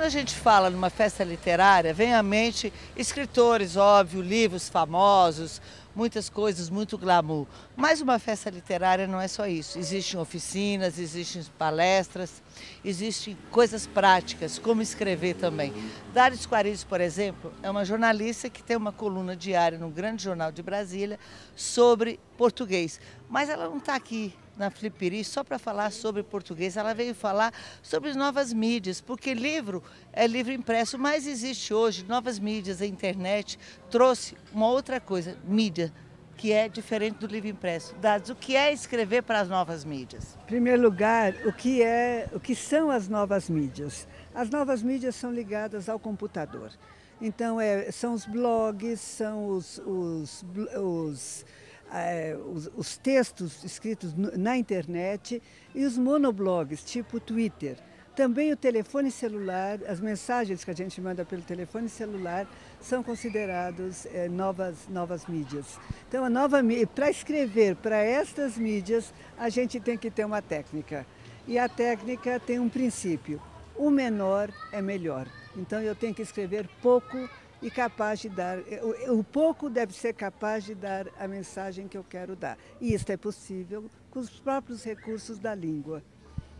a gente fala numa festa literária, vem à mente escritores, óbvio, livros famosos, muitas coisas, muito glamour. Mas uma festa literária não é só isso. Existem oficinas, existem palestras, existem coisas práticas, como escrever também. Dário Squariz, por exemplo, é uma jornalista que tem uma coluna diária no Grande Jornal de Brasília sobre português. Mas ela não está aqui na Flipiri só para falar sobre português, ela veio falar sobre novas mídias, porque livro é livro impresso, mas existe hoje novas mídias, a internet trouxe uma outra coisa, mídia, que é diferente do livro impresso. Dados, o que é escrever para as novas mídias? Em primeiro lugar, o que são as novas mídias? As novas mídias são ligadas ao computador. Então, são os blogs, são os textos escritos na internet e os monoblogs, tipo Twitter. Também o telefone celular, as mensagens que a gente manda pelo telefone celular são considerados novas mídias. Então, para escrever para estas mídias, a gente tem que ter uma técnica. E a técnica tem um princípio: o menor é melhor. Então, eu tenho que escrever pouco e capaz de dar, o pouco deve ser capaz de dar a mensagem que eu quero dar. E isso é possível com os próprios recursos da língua.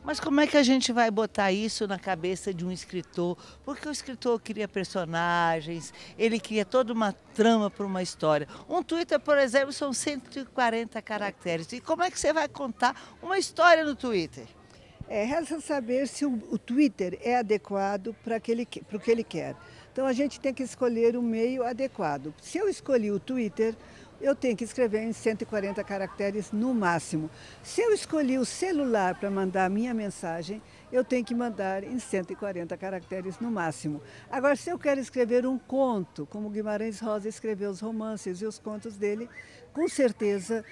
Mas como é que a gente vai botar isso na cabeça de um escritor? Porque o escritor cria personagens, ele cria toda uma trama para uma história. Um Twitter, por exemplo, são 140 caracteres. E como é que você vai contar uma história no Twitter? Resta saber se o Twitter é adequado para o que ele quer. Então, a gente tem que escolher o meio adequado. Se eu escolhi o Twitter, eu tenho que escrever em 140 caracteres no máximo. Se eu escolhi o celular para mandar a minha mensagem, eu tenho que mandar em 140 caracteres no máximo. Agora, se eu quero escrever um conto, como Guimarães Rosa escreveu os romances e os contos dele, com certeza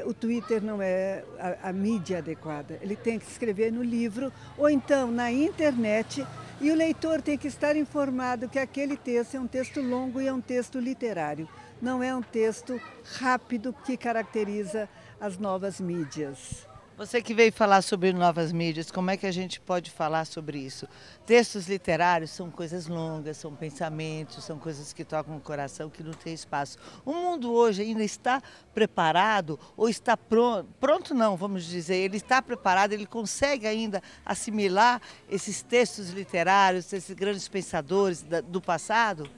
o Twitter não é a mídia adequada. Ele tem que escrever no livro ou então na internet, e o leitor tem que estar informado que aquele texto é um texto longo e é um texto literário. Não é um texto rápido que caracteriza as novas mídias. Você que veio falar sobre novas mídias, como é que a gente pode falar sobre isso? Textos literários são coisas longas, são pensamentos, são coisas que tocam o coração, que não tem espaço. O mundo hoje ainda está preparado, ou está pronto, pronto não, vamos dizer, ele está preparado, ele consegue ainda assimilar esses textos literários, esses grandes pensadores do passado?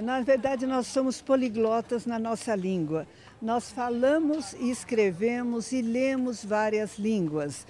Na verdade, nós somos poliglotas na nossa língua. Nós falamos e escrevemos e lemos várias línguas.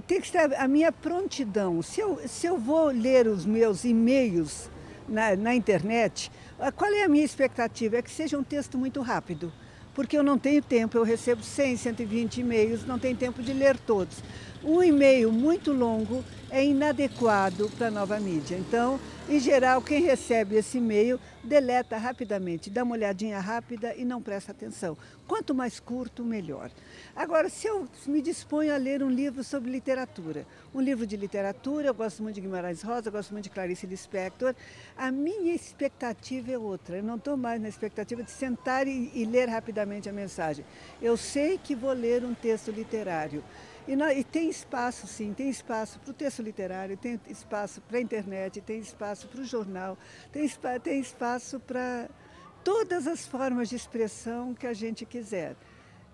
Tem que estar a minha prontidão. Se eu vou ler os meus e-mails na internet, qual é a minha expectativa? É que seja um texto muito rápido, porque eu não tenho tempo, eu recebo 100, 120 e-mails, não tenho tempo de ler todos. Um e-mail muito longo é inadequado para a nova mídia. Então, em geral, quem recebe esse e-mail deleta rapidamente, dá uma olhadinha rápida e não presta atenção. Quanto mais curto, melhor. Agora, se eu me disponho a ler um livro sobre literatura, um livro de literatura, eu gosto muito de Guimarães Rosa, eu gosto muito de Clarice Lispector, a minha expectativa é outra. Eu não estou mais na expectativa de sentar e ler rapidamente a mensagem. Eu sei que vou ler um texto literário. E tem espaço, sim, tem espaço para o texto literário, tem espaço para a internet, tem espaço para o jornal, tem espaço para todas as formas de expressão que a gente quiser.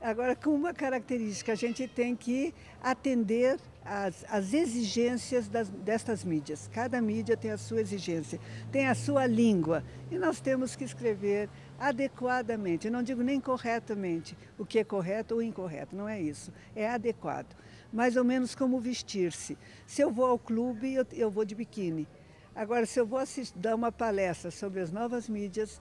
Agora, com uma característica, a gente tem que atender às exigências destas mídias. Cada mídia tem a sua exigência, tem a sua língua, e nós temos que escrever adequadamente. Eu não digo nem corretamente o que é correto ou incorreto, não é isso, é adequado. Mais ou menos como vestir-se. Se eu vou ao clube, eu vou de biquíni. Agora, se eu vou dar uma palestra sobre as novas mídias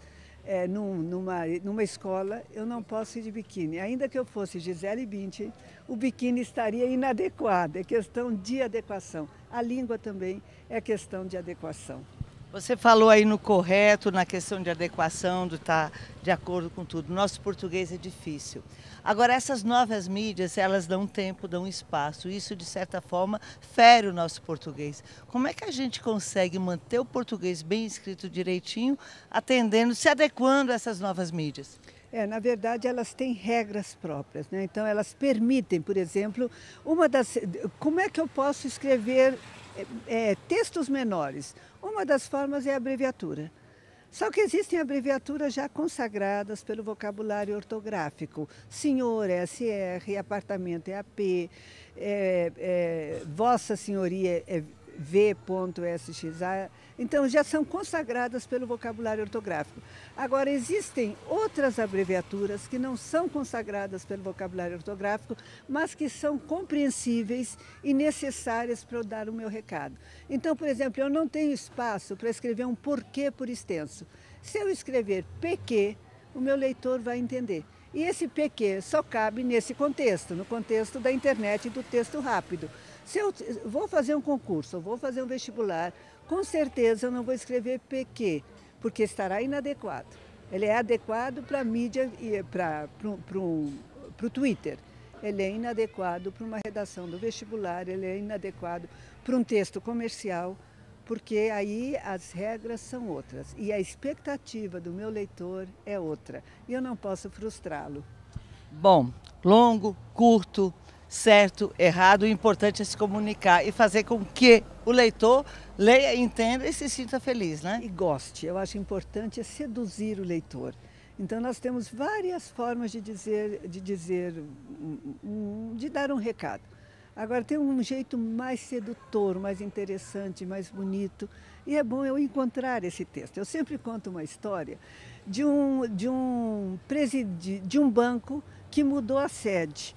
numa escola, eu não posso ir de biquíni. Ainda que eu fosse Gisele Bündchen, o biquíni estaria inadequado. É questão de adequação. A língua também é questão de adequação. Você falou aí no correto, na questão de adequação, de estar de acordo com tudo. Nosso português é difícil. Agora, essas novas mídias, elas dão tempo, dão espaço. Isso, de certa forma, fere o nosso português. Como é que a gente consegue manter o português bem escrito direitinho, atendendo, se adequando a essas novas mídias? Na verdade, elas têm regras próprias, né? Então, elas permitem, por exemplo, como é que eu posso escrever textos menores. Uma das formas é a abreviatura. Só que existem abreviaturas já consagradas pelo vocabulário ortográfico. Senhor é SR, apartamento é AP, Vossa Senhoria é V.SXA. Então, já são consagradas pelo vocabulário ortográfico. Agora, existem outras abreviaturas que não são consagradas pelo vocabulário ortográfico, mas que são compreensíveis e necessárias para eu dar o meu recado. Então, por exemplo, eu não tenho espaço para escrever um porquê por extenso. Se eu escrever PQ, o meu leitor vai entender. E esse PQ só cabe nesse contexto, no contexto da internet e do texto rápido. Se eu vou fazer um concurso, ou vou fazer um vestibular, com certeza eu não vou escrever PQ, porque estará inadequado. Ele é adequado para a mídia, para o Twitter. Ele é inadequado para uma redação do vestibular, ele é inadequado para um texto comercial, porque aí as regras são outras e a expectativa do meu leitor é outra. E eu não posso frustrá-lo. Bom, longo, curto, certo, errado, o importante é se comunicar e fazer com que o leitor leia, entenda e se sinta feliz, né? E goste. Eu acho importante seduzir o leitor. Então nós temos várias formas de dar um recado. Agora tem um jeito mais sedutor, mais interessante, mais bonito, e é bom eu encontrar esse texto. Eu sempre conto uma história de um banco que mudou a sede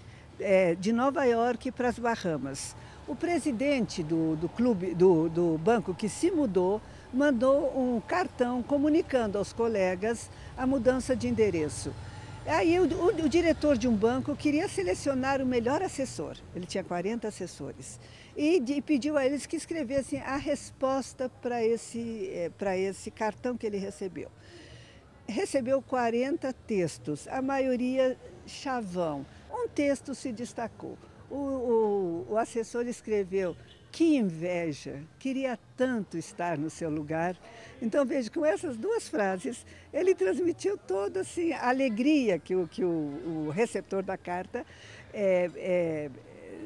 de Nova York para as Bahamas. O presidente do banco que se mudou mandou um cartão comunicando aos colegas a mudança de endereço. Aí o diretor de um banco queria selecionar o melhor assessor, ele tinha 40 assessores, e pediu a eles que escrevessem a resposta para esse cartão que ele recebeu. Recebeu 40 textos, a maioria chavão. Um texto se destacou. O assessor escreveu: que inveja, queria tanto estar no seu lugar. Então, veja, com essas duas frases, ele transmitiu toda assim, a alegria que o receptor da carta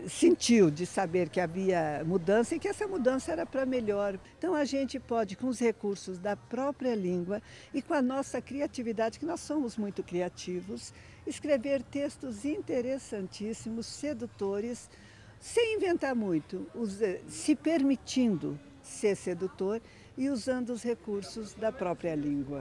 sentiu de saber que havia mudança e que essa mudança era para melhor. Então, a gente pode, com os recursos da própria língua e com a nossa criatividade, que nós somos muito criativos, escrever textos interessantíssimos, sedutores, sem inventar muito, se permitindo ser sedutor e usando os recursos da própria língua.